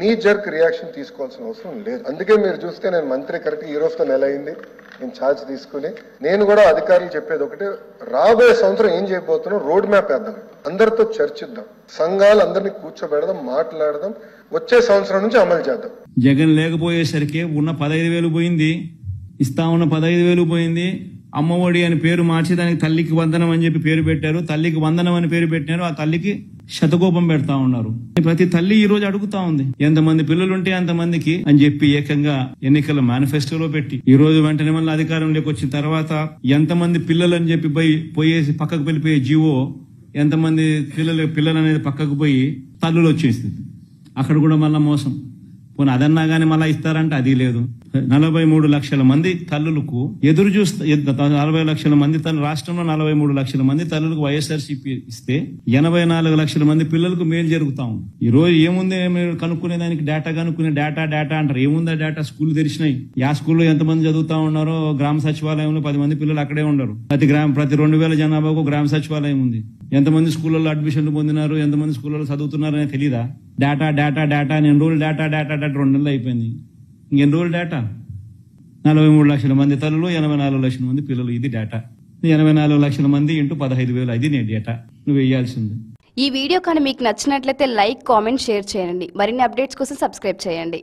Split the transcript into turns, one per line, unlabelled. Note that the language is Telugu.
నీ జర్క్ రియాక్షన్ తీసుకోవాల్సిన అవసరం లేదు. అందుకే మీరు చూస్తే నేను మంత్రి కరెక్ట్ ఈ రోజుతో నెల అయింది నేను ఛార్జ్ తీసుకుని. నేను కూడా అధికారులు చెప్పేది ఒకటే, రాబోయే సంవత్సరం ఏం చేయబోతున్నాం రోడ్ మ్యాప్ వేద్దాం, అందరితో చర్చిద్దాం, సంఘాలు అందరినీ కూర్చోబెడదాం, మాట్లాడదాం, వచ్చే సంవత్సరం నుంచి అమలు చేద్దాం.
జగన్ లేకపోయేసరికి ఉన్న 15,000 పోయింది, ఇస్తా ఉన్న 15,000 పోయింది. అమ్మఒడి అని పేరు మార్చి దానికి తల్లికి వందనం అని చెప్పి పేరు పెట్టారు, తల్లికి వందనం అని పేరు పెట్టినారు, ఆ తల్లికి శతకోపం పెడతా ఉన్నారు. ప్రతి తల్లి ఈ రోజు అడుగుతా ఉంది ఎంతమంది పిల్లలుంటే అంతమందికి అని చెప్పి ఏకంగా ఎన్నికల మేనిఫెస్టోలో పెట్టి ఈ రోజు వెంటనే మళ్ళీ అధికారంలోకి వచ్చిన తర్వాత ఎంతమంది పిల్లలు అని చెప్పి పోయేసి పక్కకు వెళ్ళిపోయే జీవో ఎంతమంది పిల్లలు అనేది పక్కకు పోయి తల్లులు వచ్చేసింది. అక్కడ కూడా మళ్ళా మోసం. పోనీ అదన్నా గానీ మళ్ళా ఇస్తారంటే అది లేదు. 43 లక్షల మంది తల్లులకు ఎదురు చూస్తే 40 లక్షల మంది రాష్ట్రంలో 43 లక్షల మంది తల్లులకు వైఎస్ఆర్సీపీ ఇస్తే 84 లక్షల మంది పిల్లలకు మేలు జరుగుతా ఉంది. ఈ రోజు ఏముంది కనుక్కునే దానికి డేటా కనుక్కునే డేటా అంటారు. ఏముందా డేటా? స్కూల్ తెరిచినాయి, యా స్కూల్లో ఎంతమంది చదువుతా ఉన్నారో గ్రామ సచివాలయంలో 10 మంది పిల్లలు అక్కడే ఉండరు. ప్రతి 2,000 జనాభాకు గ్రామ సచివాలయం ఉంది. ఎంతమంది స్కూళ్ళలో అడ్మిషన్లు పొందినారు, ఎంతమంది స్కూళ్ళలో చదువుతున్నారు అనేది తెలీదా? డేటా ఎన్ని రోజులు డేటా 2 నెలలు అయిపోయింది. ఇంకెన్ని రోజులు డేటా? 43 లక్షల మంది తల్లులు, 84 లక్షల మంది పిల్లలు. ఇది డేటా. 84 లక్షల మంది ఇంటూ 15,000, అది నీ డేటా నువ్వు వేయాల్సింది.
ఈ వీడియో కానీ మీకు నచ్చినట్లయితే లైక్, కామెంట్, షేర్ చేయండి. మరిన్ని అప్డేట్స్ కోసం సబ్స్క్రైబ్ చేయండి.